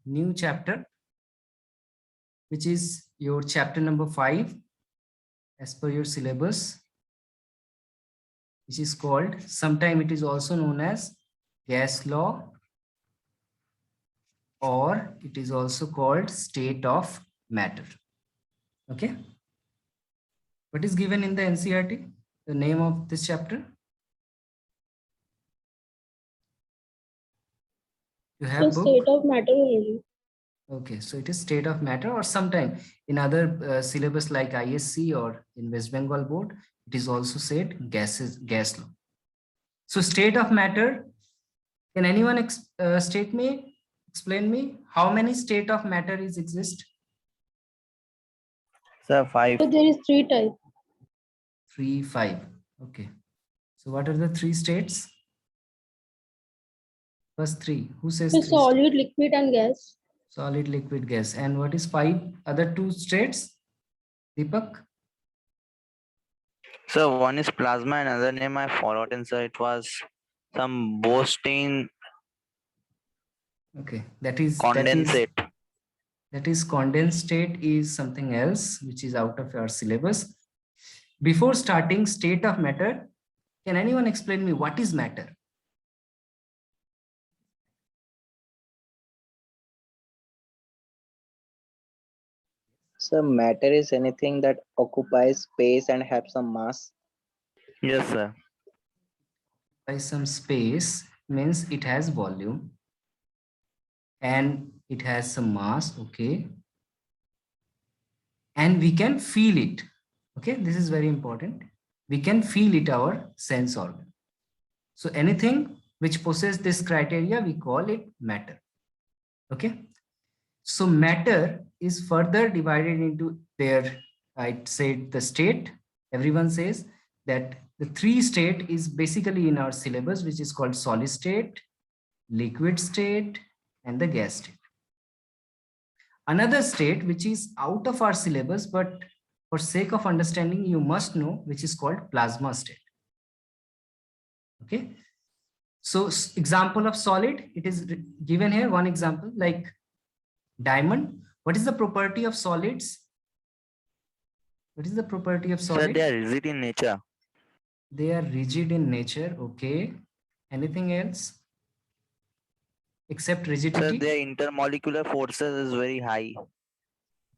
new chapter, which is your chapter number 5 as per your syllabus, which is called, sometime it is also known as gas law, or it is also called state of matter. Okay. What is given in the NCERT? The name of this chapter? You have The book? state of matter only. Okay, so it is state of matter, or sometime in other syllabus like ISC or in West Bengal board, it is also said gas law. So state of matter, can anyone explain me how many state of matter exist? Sir, 5. So there is 3 types. 3, 5. Okay. So what are the 3 states? First 3. Who says So 3? solid, liquid, and gas. Solid, liquid, gas. And what is 5? Other 2 states? Deepak? So one is plasma, another name I forgotten, sir. It was some Boston Okay, that is condensate. That is condensed state is something else which is out of our syllabus. Before starting state of matter, can anyone explain me what is matter? So matter is anything that occupies space and have some mass. Yes, sir. By some space means it has volume and it has some mass, okay, and we can feel it. Okay, this is very important. We can feel it, our sense organ. So anything which possesses this criteria, we call it matter. Okay, so matter is further divided into their, I said the state. Everyone says that the 3 state is basically in our syllabus, which is called solid state, liquid state, and the gas state. Another state which is out of our syllabus, but for sake of understanding, you must know, which is called plasma state. Okay. So example of solid, it is given here, one example like diamond. What is the property of solids? What is the property of solid? Sir, they are rigid in nature. They are rigid in nature. Okay. Anything else? Except rigidity? Sir, their intermolecular forces is very high.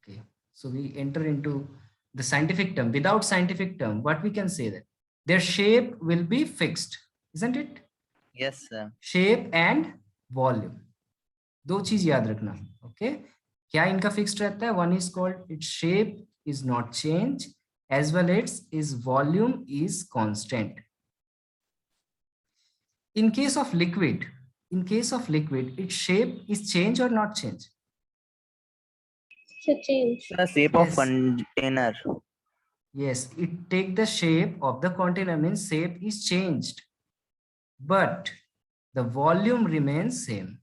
Okay. So we enter into the scientific term. Without scientific term, what we can say that their shape will be fixed, isn't it? Yes, sir. Shape and volume. 2 चीज याद रखना. Okay. क्या इनका fixed रहता है? One is called its shape is not change, as well as its volume is constant. In case of liquid, its shape is change or not change? So change. The shape of container. Yes, it take the shape of the container, means shape is changed, but the volume remains same,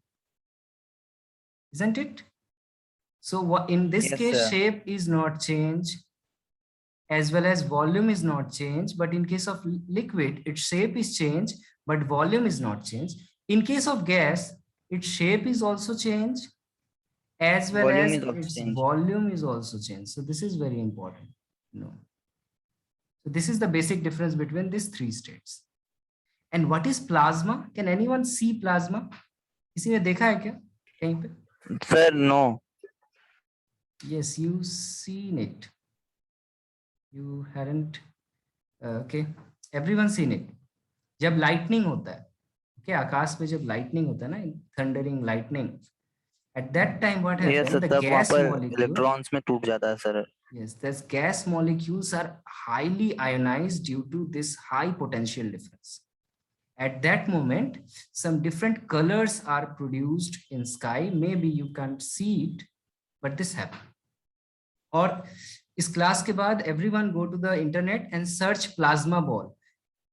isn't it? So in this Yes, case, sir. shape is not changed, as well as volume is not changed. But in case of liquid, its shape is changed, but volume is not changed. In case of gas, its shape is also changed, as well Volume as is also its changed. volume is also changed. So this is very important. No. So this is the basic difference between these 3 states. And what is plasma? Can anyone see plasma? किसी ने देखा है क्या कहीं पे? Sir, no. Yes, you seen it. You hadn't. Okay, everyone seen it. जब lightning होता है, okay, आकाश में जब lightning होता है ना, thundering lightning. At that time, what happens? Yes, sir. The तब वहाँ gas पर molecule. electrons में टूट जाता है, sir. Yes, these gas molecules are highly ionized due to this high potential difference. At that moment, some different colors are produced in sky. Maybe you can't see it, but this happens. Or इस class के बाद everyone go to the internet and search plasma ball.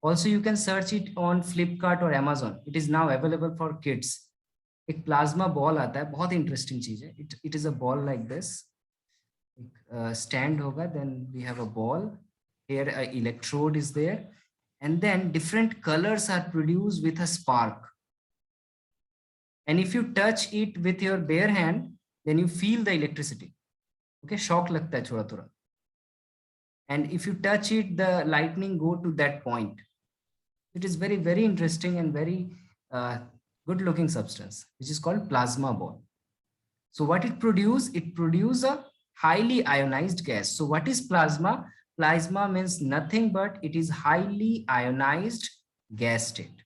Also, you can search it on Flipkart or Amazon. It is now available for kids. एक plasma ball आता है, बहुत interesting चीज है. It is a ball like this. Stand होगा, then we have a ball. Here an electrode is there, and then different colors are produced with a spark. And if you touch it with your bare hand, then you feel the electricity. Okay, shock lagta hai thoda thoda. And if you touch it, the lightning go to that point. It is very, very interesting and very good looking substance, which is called plasma ball. So what it produces? It produces a highly ionized gas. So what is plasma? Plasma means nothing but it is highly ionized gas state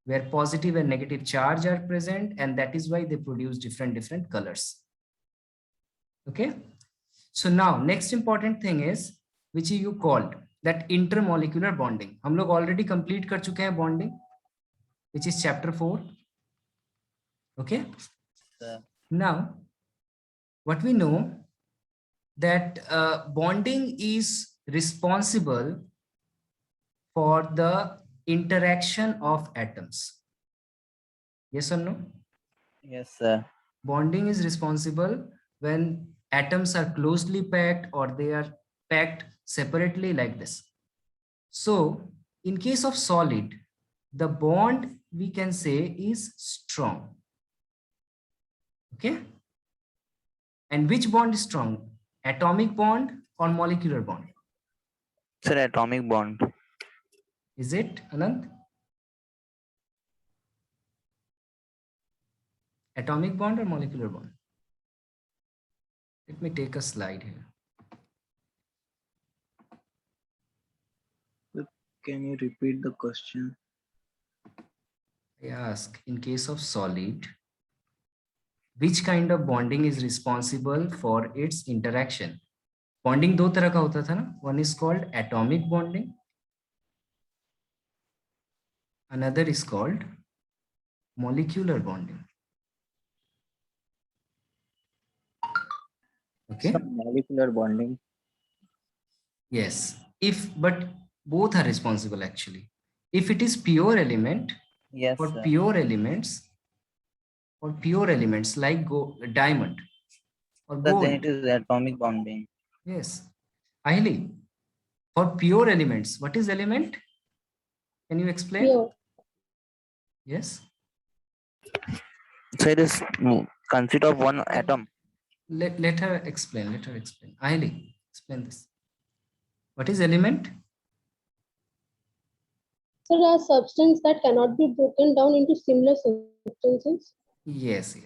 where positive and negative charge are present, and that is why they produce different colors. Okay. So now next important thing is, which you called that intermolecular bonding. हम लोग already complete कर चुके हैं bonding, which is chapter 4. Okay. Now, what we know that bonding is responsible for the interaction of atoms. Yes or no? Yes, sir. Bonding is responsible when atoms are closely packed or they are packed separately like this. So in case of solid, the bond we can say is strong. Okay. And which bond is strong? Atomic bond or molecular bond? Sir, atomic bond. Is it, Anand? Atomic bond or molecular bond? Let me take a slide here. Can you repeat the question? I ask, in case of solid, which kind of bonding is responsible for its interaction? Bonding दो तरह का होता था ना? One is called atomic bonding. Another is called molecular bonding. Okay. Some molecular bonding. Yes. But both are responsible actually. If it is pure element, Yes, for sir. pure elements like diamond or Sir, gold. then it is atomic bonding. Yes. Highly. For pure elements, what is element? Can you explain? Pure. Yes. So it is consist of one atom. Let her explain. Highly explain this. What is element? So there are substances that cannot be broken down into similar substances. Yes,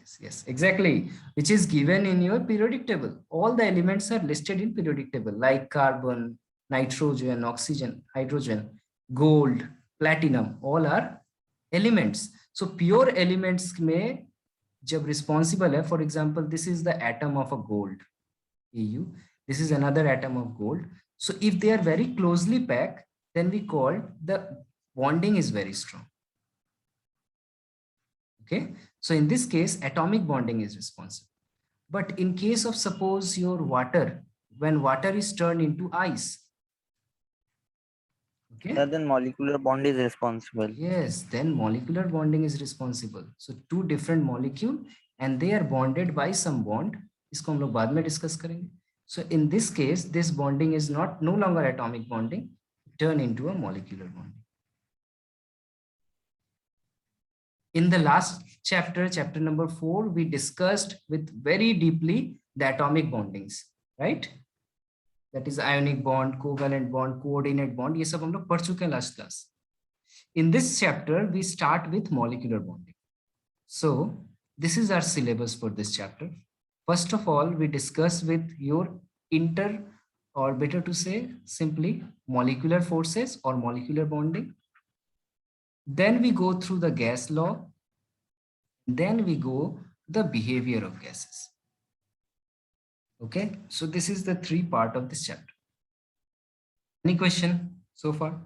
exactly. Which is given in your periodic table. All the elements are listed in periodic table like carbon, nitrogen, oxygen, hydrogen, gold, platinum, all are elements. So pure elements में जब responsible है, for example, this is the atom of a gold, AU. This is another atom of gold. So if they are very closely packed, then we call the bonding is very strong. Okay. So in this case, atomic bonding is responsible. But in case of suppose your water, when water is turned into ice, okay. Sir, then molecular bond is responsible. Yes, then molecular bonding is responsible. So two different molecule and they are bonded by some bond. इसको हम लोग बाद में discuss करेंगे. So in this case, this bonding is no longer atomic bonding, turn into a molecular bonding. In the last chapter, chapter number 4, we discussed with very deeply the atomic bondings, right? That is ionic bond, covalent bond, coordinate bond. ये सब हम लोग पढ़ चुके हैं last class. In this chapter, we start with molecular bonding. So this is our syllabus for this chapter. First of all, we discuss with your or better to say simply molecular forces or molecular bonding. Then we go through the gas law. Then we go the behavior of gases. Okay, so this is the 3 part of this chapter. Any question so far?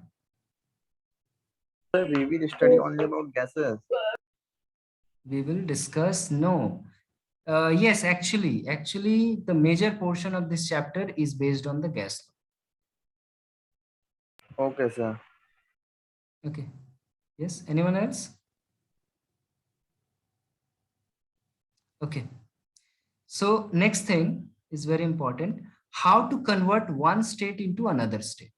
Sir, we will study only about gases. We will discuss, no. Yes, actually, the major portion of this chapter is based on the gas law. Okay, sir. Okay. Yes, anyone else? Okay. So next thing is very important. How to convert one state into another state.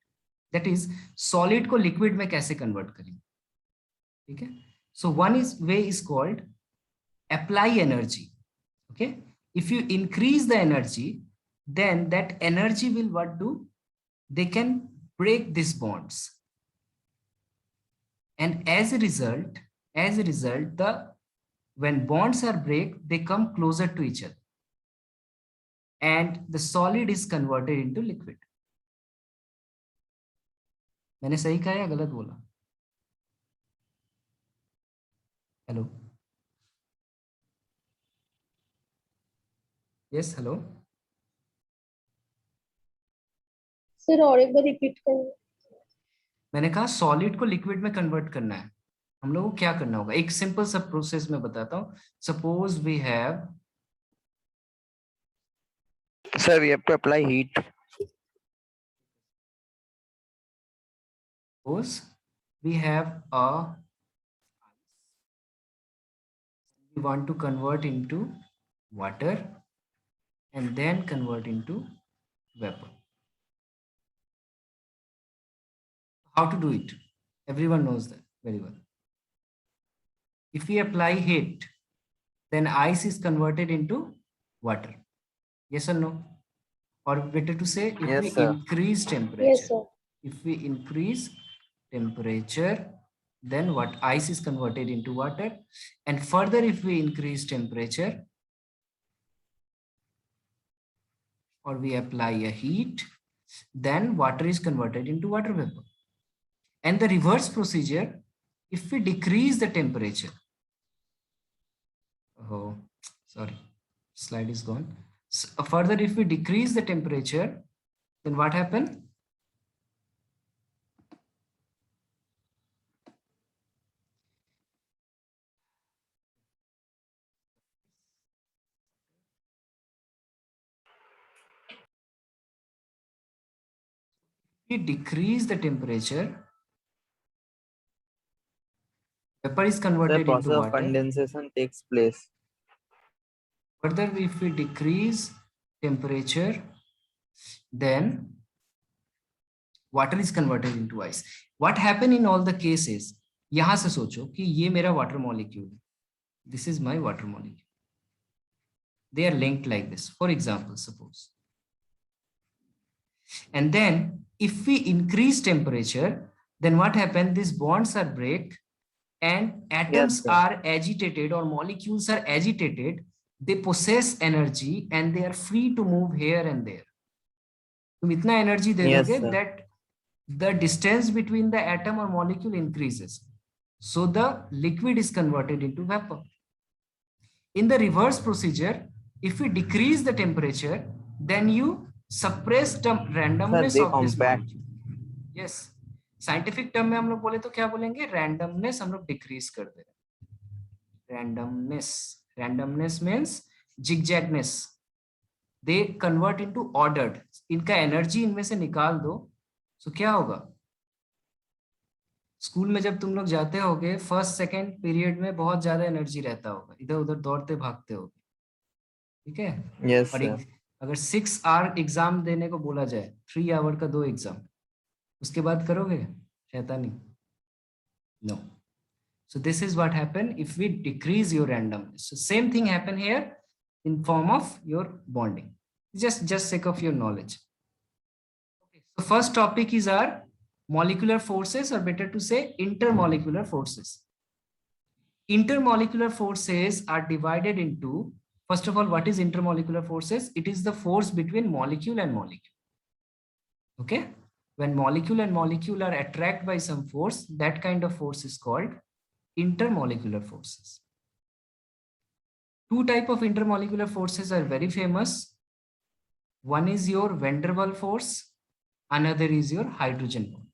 That is, solid को liquid में कैसे convert करेंगे. Okay. So one way is called apply energy. Okay, if you increase the energy, then that energy will what do? They can break these bonds, and as a result, the when bonds are break, they come closer to each other, and the solid is converted into liquid. मैंने सही कहा या गलत बोला? Hello, yes, hello. Sir और एक बार repeat करें। मैंने कहा सॉलिड को लिक्विड में कन्वर्ट करना है। हम लोगों को क्या करना होगा? एक सिंपल सा प्रोसेस में बताता हूँ। Suppose we have, Sir, we have to apply heat. suppose we have a, we want to convert into water and then convert into vapor. How to do it? Everyone knows that very well. If we apply heat, then ice is converted into water. Yes or no? Or better to say, if Yes, we sir. increase temperature, Yes, sir. if we increase temperature, then what? Ice is converted into water. And further, if we increase temperature or we apply a heat, then water is converted into water vapor. And the reverse procedure, if we decrease the temperature, oh, sorry, slide is gone. So further, if we decrease the temperature, then what happens? We decrease the temperature, vapor is The converted process into of water. condensation takes place. Further, if we decrease temperature, then water is converted into ice. What happened in all the cases? यहाँ से सोचो कि ये मेरा water molecule, this is my water molecule. They are linked like this. For example, suppose. And then if we increase temperature, then what happened? These bonds are break and atoms Yes, sir. are agitated or molecules are agitated. They possess energy and they are free to move here and there. तुम इतना energy दे Yes, दोगे sir. that the distance between the atom or molecule increases. So the liquid is converted into vapor. In the reverse procedure, if we decrease the temperature, then you suppress the randomness they of this compact. molecule. Yes, scientific term में हम लोग बोले तो क्या बोलेंगे? Randomness हम लोग decrease कर दे रहे हैं। Randomness means zigzagness, they convert into ordered. इनका एनर्जी इनमें से निकाल दो, तो क्या होगा? स्कूल में जब तुम लोग जाते होगे, फर्स्ट सेकेंड पीरियड में बहुत ज्यादा एनर्जी रहता होगा, इधर उधर दौड़ते भागते होगे, ठीक है? Yes, और sir. अगर 6 आवर एग्जाम देने को बोला जाए, 3 आवर का 2 एग्जाम, उसके बाद करोगे? शैतानी? No. So this is what happen if we decrease your randomness. So same thing happen here in form of your bonding. Just sake of your knowledge. Okay. So first topic is our molecular forces, or better to say intermolecular forces. Intermolecular forces are divided into, first of all, what is intermolecular forces? It is the force between molecule and molecule. Okay. When molecule and molecule are attracted by some force, that kind of force is called intermolecular forces. Two types of intermolecular forces are very famous. One is your van der Waals force, another is your hydrogen bond.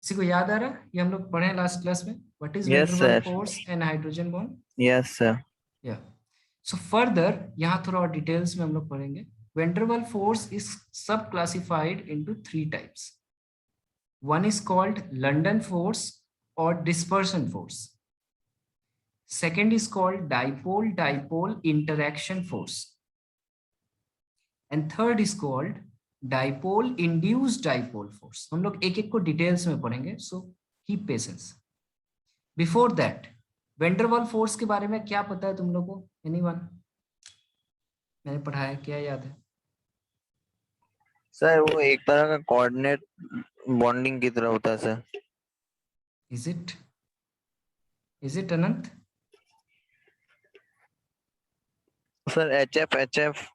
किसी को याद आ रहा? ये हम लोग पढ़े last class में. What is van Yes, der Waals sir. force and hydrogen bond? Yes, sir. Yeah. So further, यहाँ थोड़ा और डिटेल्स में हम लोग पढ़ेंगे. Van der Waals force is sub-classified into 3 types. One is called London force or dispersion force. Second is called dipole-dipole interaction force. And third is called dipole-induced dipole force. हम लोग एक एक को डिटेल्स में पढ़ेंगे, so keep patience. Before that, Van der Waals force के बारे में क्या पता है तुम लोग को? एनीवन? मैंने पढ़ाया, क्या याद है? सर वो एक तरह का कोऑर्डिनेट बॉन्डिंग की तरह होता है sir. Is it? Is it Anant? Sir HF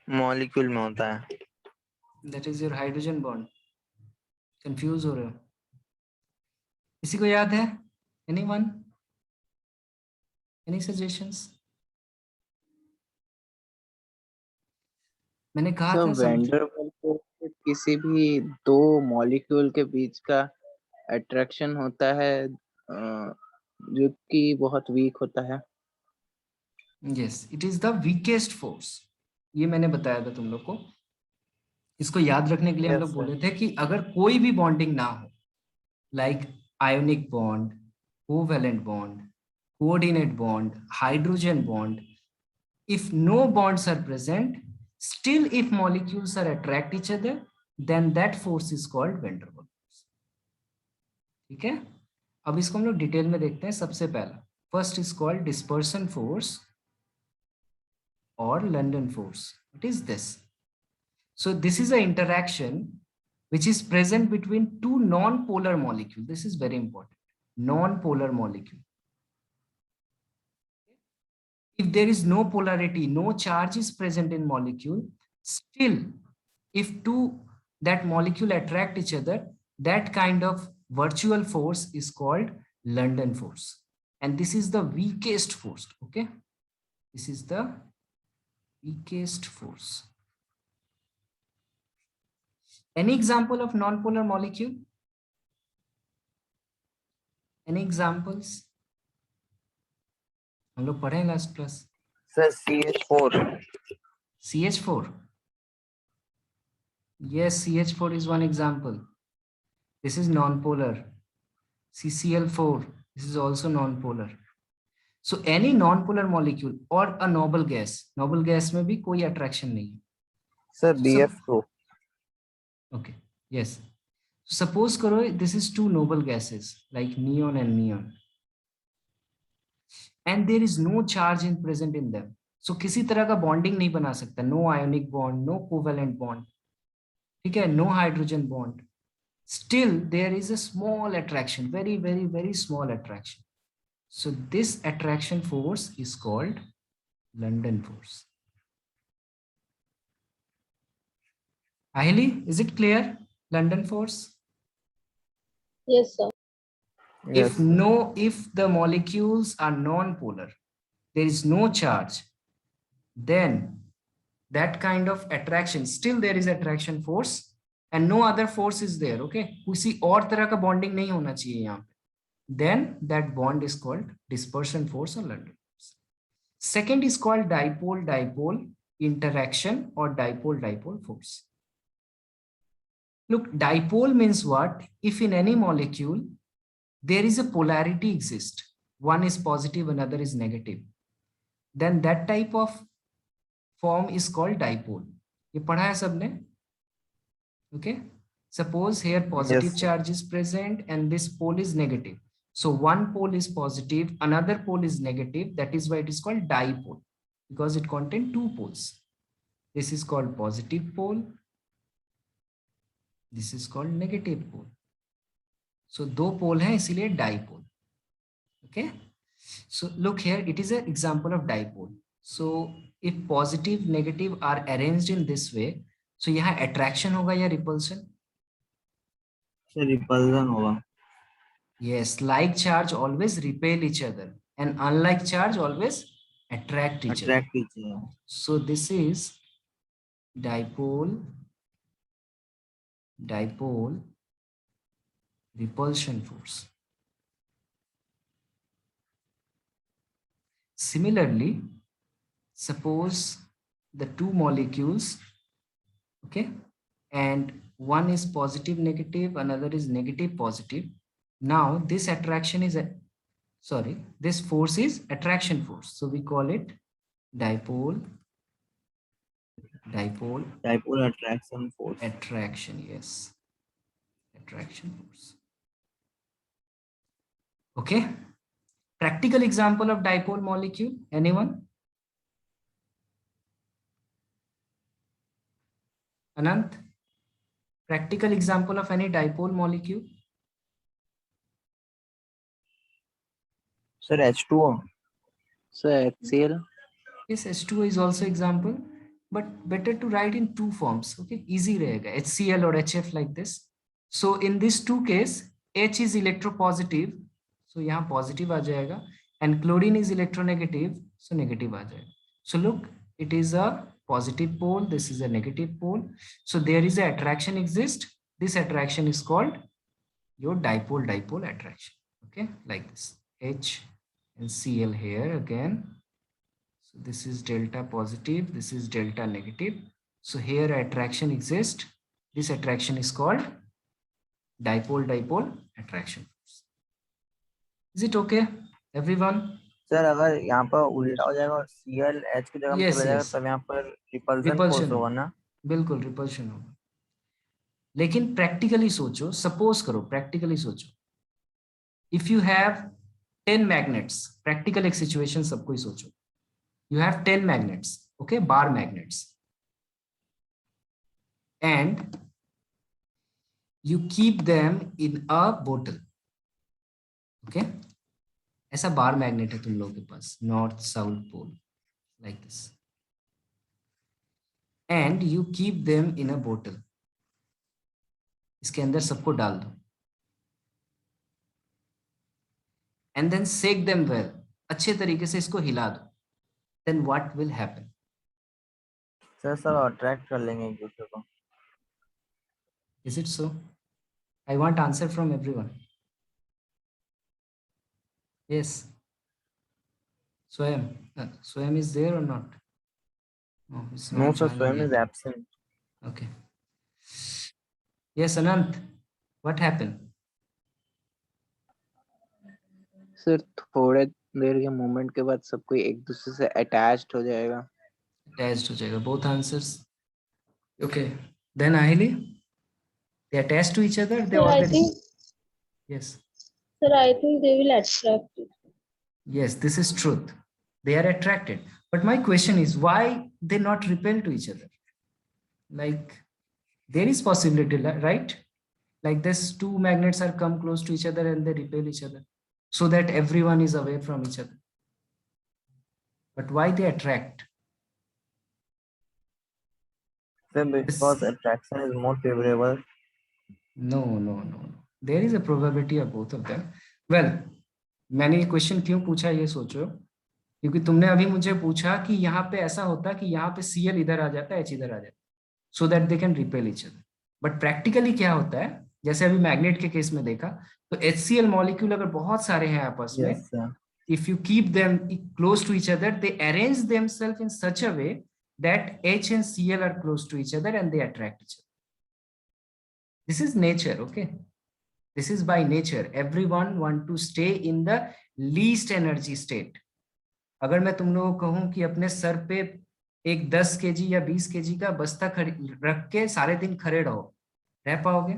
molecule में होता है। That is your hydrogen bond. Confuse हो रहे हो? किसी को याद है? एनीवन? Any suggestions? मैंने कहा सर था वेंडरवॉल फोर्स किसी भी दो मॉलिक्यूल के बीच का अट्रैक्शन होता है जो कि बहुत वीक होता है। Yes, it is the weakest force. ये मैंने बताया था तुम लोग को। इसको याद रखने के लिए हम यस लोग सर। बोले थे कि अगर कोई भी बॉन्डिंग ना हो, like ionic bond, covalent bond, coordinate bond, hydrogen bond, if no bonds are present, still if molecules are attract each other, then that force is called van der Waals force. ठीक है? अब इसको हम लोग detail में देखते हैं। सबसे पहला, first is called dispersion force और London force. What is this? So this is an interaction which is present between two non-polar molecules. This is very important. Non-polar molecule. If there is no polarity, no charge is present in molecule, still if two that molecule attract each other, that kind of virtual force is called London force. And this is the weakest force. Okay, this is the weakest force. Any example of non-polar molecule? Any examples? हम लोग पढ़े last class. Sir CH4। CH4. Yes, CH4 is one example. This is non-polar. CCl4, this is also non-polar. So any non-polar molecule or a noble gas में भी कोई attraction नहीं है. Sir So, BF2। okay, yes. Suppose करो this is two noble gases like neon and neon, and there is no charge in present in them. So किसी तरह का bonding नहीं बना सकता. No ionic bond, no covalent bond. ठीक है? No hydrogen bond. Still there is a small attraction, very very very small attraction. So this attraction force is called London force. Ahili, is it clear? London force? Yes, sir. If the molecules are non-polar, there is no charge, then that kind of attraction, still there is attraction force and no other force is there. Okay, किसी और तरह का bonding नहीं होना चाहिए यहाँ पे. Then that bond is called dispersion force or London force. Second is called dipole-dipole interaction or dipole-dipole force. Look, dipole means what? If in any molecule there is a polarity exist, one is positive, another is negative, then that type of form is called dipole. ये पढ़ा है सबने? Okay. Suppose here positive Yes, sir. charge is present and this pole is negative. So one pole is positive, another pole is negative. That is why it is called dipole, because it contains two poles. This is called positive pole. This is called negative pole. So दो पोल हैं इसीलिए dipole. Okay. So look here, it is an example of dipole. So if positive, negative are arranged in this way, so यहाँ attraction होगा या repulsion? Sir repulsion होगा। Yes, like charge always repel each other and unlike charge always attract each other. Attract कीजिए। So this is dipole repulsion force. Similarly, suppose the two molecules, okay, and one is positive negative, another is negative positive. Now this attraction is this force is attraction force, so we call it dipole dipole attraction force. attraction. Yes, attraction force. Okay, Practical example of dipole molecule, anyone? Anant, practical example of any dipole molecule? Sir, H2O. So HCl. Yes, H2O is also example, but better to write in two forms. Okay, easy रहेगा, HCl or HF like this. So in this two case, H is electropositive, so यहाँ positive आ जाएगा, and chlorine is electronegative, so negative आ जाएगा. So look, it is a positive pole, this is a negative pole. So there is a attraction exist. This attraction is called your dipole-dipole attraction. Okay, like this, H and Cl here again. So this is delta positive, this is delta negative. So here attraction exists. This attraction is called dipole-dipole attraction. Is it okay, everyone? Sir अगर यहाँ पर उल्टा हो जाएगा और Cl H की जगह में Yes, चला जाएगा yes. तब यहाँ पर रिपल्सन फोर्स Repulsion होगा ना? बिल्कुल रिपल्शन होगा. लेकिन प्रैक्टिकली सोचो, सपोज करो, प्रैक्टिकली सोचो, if you have 10 magnets, practical एक सिचुएशन सबको ही सोचो, you have 10 magnets, okay, bar magnets, and you keep them in a bottle. Okay, ऐसा बार मैग्नेट है तुम लोगों के पास, north south pole, like this, and you keep them in a बोतल. इसके अंदर सबको डाल दो, and then shake them well, अच्छे तरीके से इसको हिला दो. Then what will happen? Sir सब अट्रैक्ट कर लेंगे एक दूसरे को. Is it so? I want answer from everyone. Yes, Swayam, Swayam is there or not? No, it's No, not sir, joining Swam is yet. absent. Okay. Yes, Anant, what happened? Sir थोड़े देर के moment के बाद सब कोई एक दूसरे से अटैच्ड हो जाएगा. Attached हो जाएगा. Both answers. Okay. Then Ahili, they attached to each other. They Sir, I already. think, Yes. sir, I think they will attract it. Yes, this is truth. They are attracted. But my question is, why they not repel to each other? Like, there is possibility, right? Like this, two magnets are come close to each other and they repel each other, so that everyone is away from each other. But why they attract? Sir, because attraction is more favorable. No. There is a probability of both of them. Well, मैंने ये question क्यों पूछा ये सोचो, क्योंकि तुमने अभी मुझे पूछा कि यहाँ पे ऐसा होता है कि यहाँ पे Cl इधर आ जाता है, H इधर आ जाता है, so that they can repel each other. But practically क्या होता है, जैसे अभी मैग्नेट के केस में देखा, तो HCl मॉलिक्यूल अगर बहुत सारे हैं आपस में, Yes, sir. if you keep them close to each other, they arrange themselves in such a way that H and Cl are close to each other and they attract each other. This is nature, okay? This is by nature. Everyone want to stay in the least energy state. अगर मैं तुम लोगों को कहूं कि अपने sir पे एक 10 केजी या 20 केजी का बस्ता रख के सारे दिन खड़े रहो, रह पाओगे?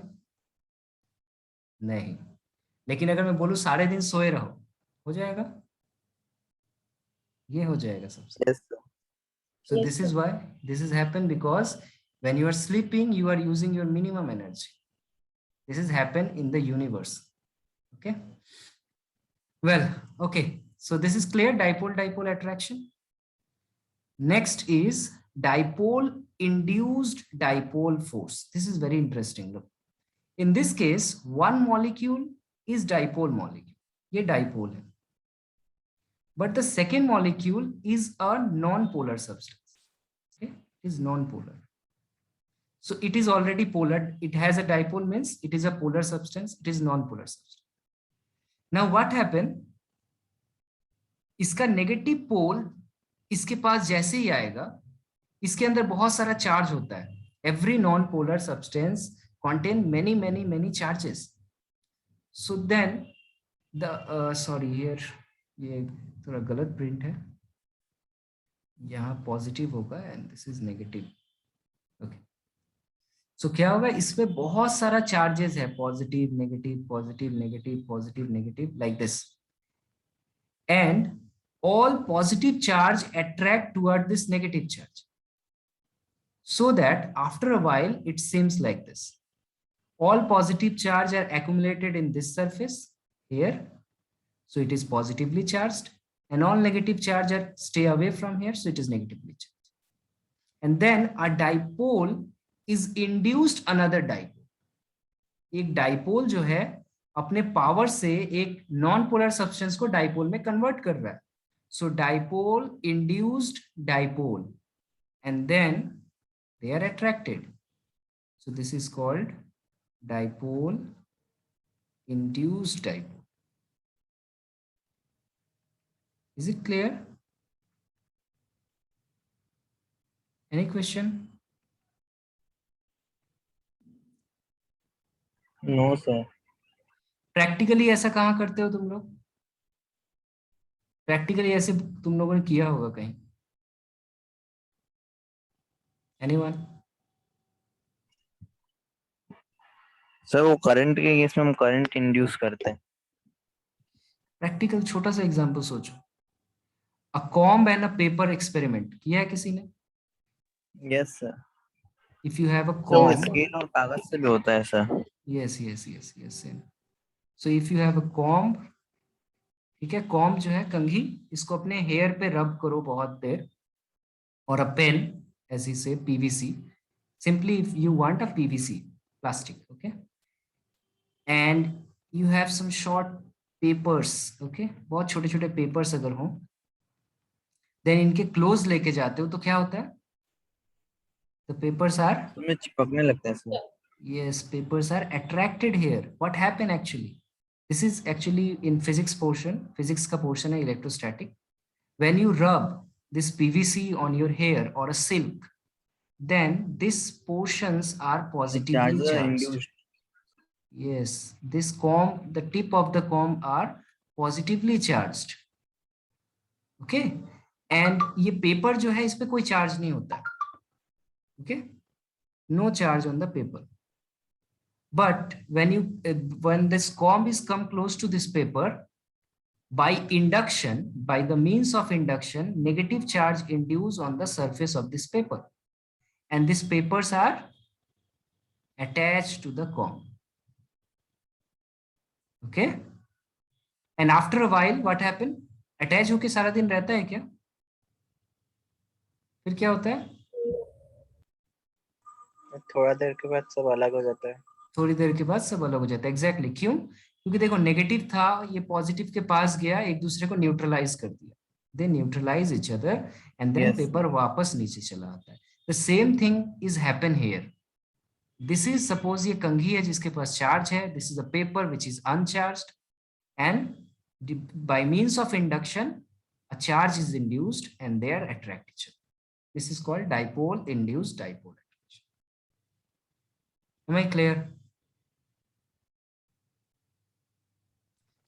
नहीं. लेकिन अगर मैं बोलूं सारे दिन सोए रहो, हो जाएगा? ये हो जाएगा सबसे. Yes, sir. So Yes, this sir. is why this has happened, because when you are sleeping, you are using your minimum energy. This has happened in the universe. Okay. Well, okay. So this is clear, dipole-dipole attraction. Next is dipole-induced dipole force. This is very interesting. Look, in this case, one molecule is dipole molecule. ये dipole है. But the second molecule is a non-polar substance. Okay, it is non-polar. So it is already polar. It has a dipole, means it is a polar substance. It is non-polar substance. Now what happened? इसका negative पोल इसके पास जैसे ही आएगा, इसके अंदर बहुत सारा charge होता है. Every non-polar substance contain many charges. So then the sorry, here ये थोड़ा गलत प्रिंट है, यहाँ पॉजिटिव होगा and this is negative. Okay, so क्या होगा, इसमें बहुत सारा चार्जेस है, positive negative positive negative positive negative, like this. and all positive charge attract toward this negative charge, so that after a while it seems like this. All positive charge are accumulated in this surface here, so it is positively charged, and all negative charge are stay away from here, so it is negatively charged. And then a dipole is induced another dipole. एक dipole जो है अपने power से एक non polar substance को dipole में convert कर रहा है. So dipole induced dipole, and then they are attracted. So this is called dipole induced dipole. Is it clear? Any question? No sir. Practically ऐसा कहाँ करते हो तुम लोग? प्रैक्टिकली ऐसे तुम लोगों ने किया होगा कहीं? Anyone? सर वो करंट के केस में हम करंट इंड्यूस करते हैं. प्रैक्टिकल छोटा सा एग्जांपल सोचो. अ comb and a paper experiment किया है किसी ने? Yes sir. If you have a तो कॉम्ब, स्केल और कागज से भी होता है sir. Yes yes yes yes. So if you have a comb, ठीक है, कॉम्ब जो है कंघी, इसको अपने हेयर पे रब करो बहुत देर, और अ pen, as he say PVC, simply if you want a PVC plastic, okay, and you have some short papers, okay, बहुत छोटे छोटे papers अगर हो, then इनके close लेके जाते हो तो क्या होता है? The papers are, तुम्हें चिपकने लगते हैं sir. yes, papers are attracted here. What happened actually? This is actually in physics portion, physics का portion है electrostatic. When you rub this PVC on your hair or a silk, then these portions are positively charge charged. Induced. Yes, this comb, the tip of the comb are positively charged. Okay, and ये paper जो है इस पे कोई charge नहीं होता. Okay, no charge on the paper. But when this comb is come close to this paper, by induction, by the means of induction, negative charge induced on the surface of this paper, and these papers are attached to the comb. Okay, and after a while what happen? Attach होके सारा दिन रहता है क्या? फिर क्या होता है? थोड़ा देर के बाद सब अलग हो जाता है. थोड़ी देर के बाद सब अलग हो जाता है. एग्जैक्टली. क्यों? क्योंकि देखो नेगेटिव था, ये पॉजिटिव के पास गया, एक दूसरे को न्यूट्रलाइज कर दिया. They neutralize each other and then paper वापस नीचे चला आता है. The same thing is happen here. This is, suppose ये कंघी है जिसके पास चार्ज है, this is a paper which is uncharged, and by means of induction a charge is induced and they are attract each other. This is called dipole induced dipole attraction. Am I clear?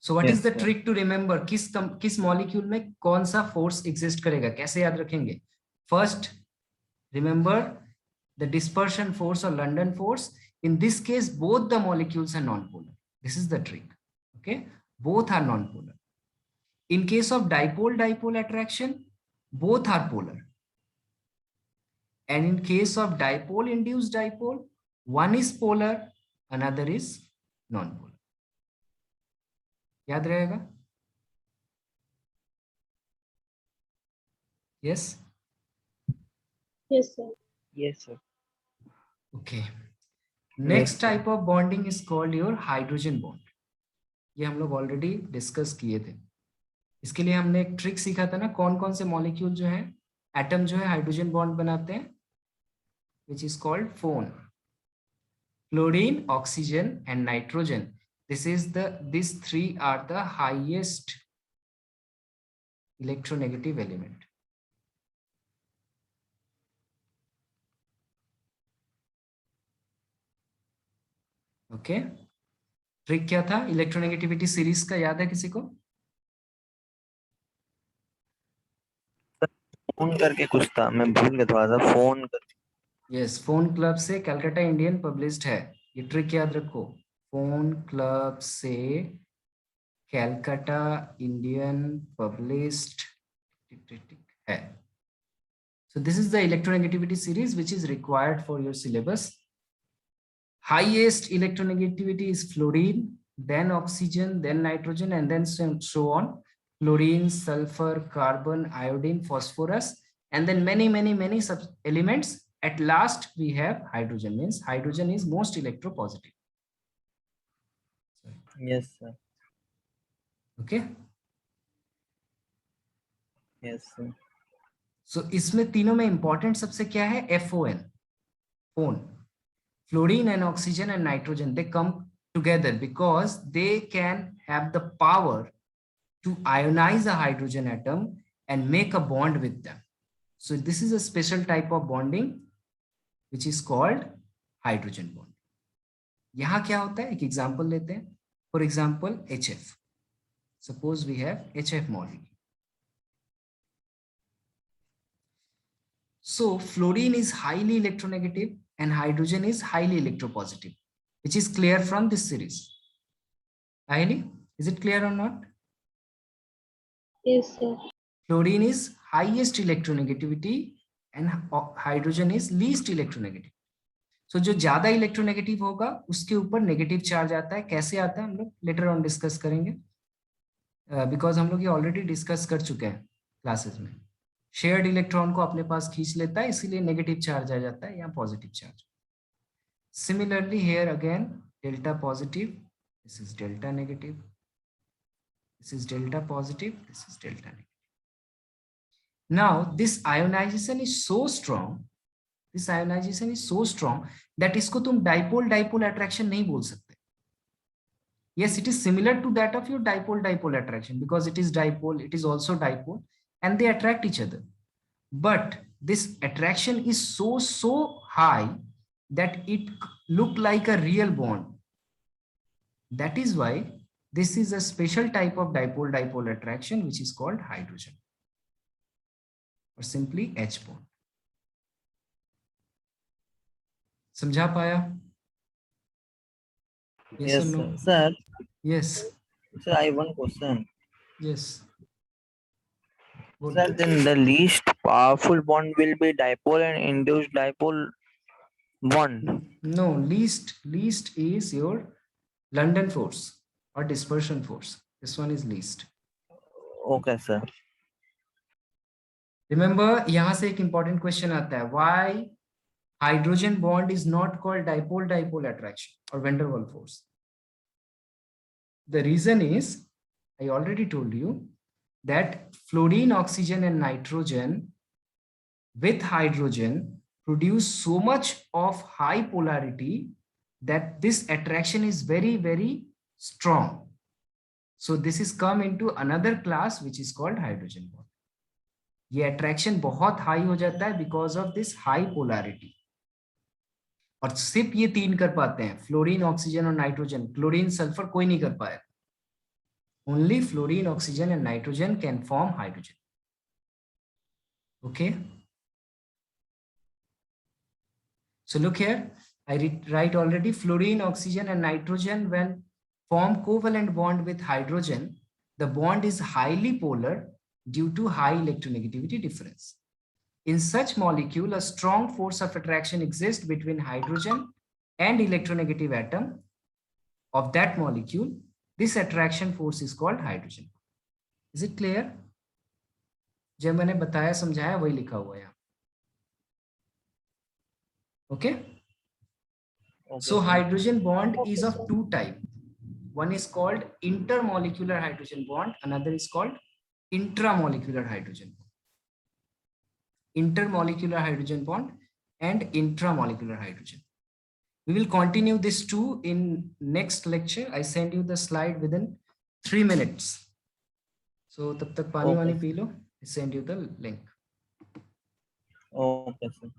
So what is the trick to remember? किस molecule में कौन सा force exist करेगा, कैसे याद रखेंगे? First, remember the dispersion force or London force. In this case both the molecules are non-polar. This is the trick. Okay, both are non-polar. In case of dipole-dipole attraction, both are polar. And in case of dipole-induced dipole, one is polar, another is non-polar. याद रहेगा? Yes? Yes, sir. Yes sir. Okay. Next type of bonding is called your hydrogen bond. ये हम लोग already discuss किए थे. इसके लिए हमने एक ट्रिक सीखा था ना, कौन कौन से मॉलिक्यूल जो है, एटम जो है हाइड्रोजन बॉन्ड बनाते हैं, which is called phone. Chlorine, oxygen and nitrogen. These three are the highest electronegative element. Okay, trick क्या था इलेक्ट्रोनेगेटिविटी सीरीज का, याद है किसी को? फोन करके कुछ था, मैं भूल गया थोड़ा सा. फोन यस, फोन क्लब से कलकत्ता इंडियन पब्लिश्ड है. ये ट्रिक याद रखो. फोन क्लब से Calcutta Indian published है. So this is the electronegativity series which is required for your syllabus. Highest electronegativity is fluorine, then oxygen, then nitrogen, and then so on. Fluorine, sulfur, carbon, iodine, phosphorus, and then many sub elements. At last we have hydrogen, means hydrogen is most electropositive. Yes, sir. Okay. Yes, sir. So इसमें तीनों में important सबसे क्या है? FON, phone. Fluorine and oxygen and nitrogen, they come together because they can have the power to ionize a hydrogen atom and make a bond with them. So this is a special type of bonding which is called hydrogen bond. यहाँ क्या होता है? एक example लेते हैं. For example, HF. Suppose we have HF molecule. So fluorine is highly electronegative and hydrogen is highly electropositive, which is clear from this series. Aili, is it clear or not? Yes, sir. Fluorine is highest electronegativity and hydrogen is least electronegative. So जो ज्यादा electronegative होगा उसके ऊपर negative charge आता है. कैसे आता है हम लोग लेटर ऑन डिस्कस करेंगे, बिकॉज हम लोग ये ऑलरेडी डिस्कस कर चुके हैं क्लासेस में. शेयर्ड इलेक्ट्रॉन को अपने पास खींच लेता है, इसीलिए नेगेटिव चार्ज आ जाता है, यहाँ positive charge. Similarly here again delta positive, this is delta negative, this is delta positive, this is delta negative. Now this ionization is so strong, that इसको तुम dipole attraction नहीं बोल सकते. Yes, it is similar to that of your dipole attraction because it is dipole, it is also dipole, and they attract each other. But this attraction is so high that it look like a real bond. That is why this is a special type of dipole attraction which is called hydrogen, or simply H bond. समझा पाया? Yes, or no? sir. Yes. Sir, I have one question. Yes. Good. Sir, then the least powerful bond will be dipole and induced dipole bond. No, least is your London force or dispersion force. This one is least. Okay, sir. Remember, यहाँ से एक important question आता है. Why hydrogen bond is not called dipole attraction or van der Waals force? The reason is, I already told you that fluorine, oxygen, and nitrogen with hydrogen produce so much of high polarity that this attraction is very strong. So this is come into another class which is called hydrogen bond. ये attraction बहुत high हो जाता है because of this high polarity. और सिर्फ ये तीन कर पाते हैं, फ्लोरीन, ऑक्सीजन और नाइट्रोजन. क्लोरीन, सल्फर कोई नहीं कर पाया. Only fluorine, oxygen, and nitrogen can form hydrogen. Okay. So look here, I write already fluorine, oxygen, and nitrogen when form covalent bond with hydrogen, the bond is highly polar due to high electronegativity difference. In such molecule, a strong force of attraction exists between hydrogen and electronegative atom of that molecule. This attraction force is called hydrogen. Is it clear? जो मैंने बताया समझाया वही लिखा हुआ है. Okay. So hydrogen bond is of two types. One is called intermolecular hydrogen bond. Another is called intramolecular hydrogen bond. Intermolecular hydrogen bond and intramolecular hydrogen. We will continue this too in next lecture. I send you the slide within 3 minutes. So तब तक पानी वानी P low. I send you the link. Okay, sir.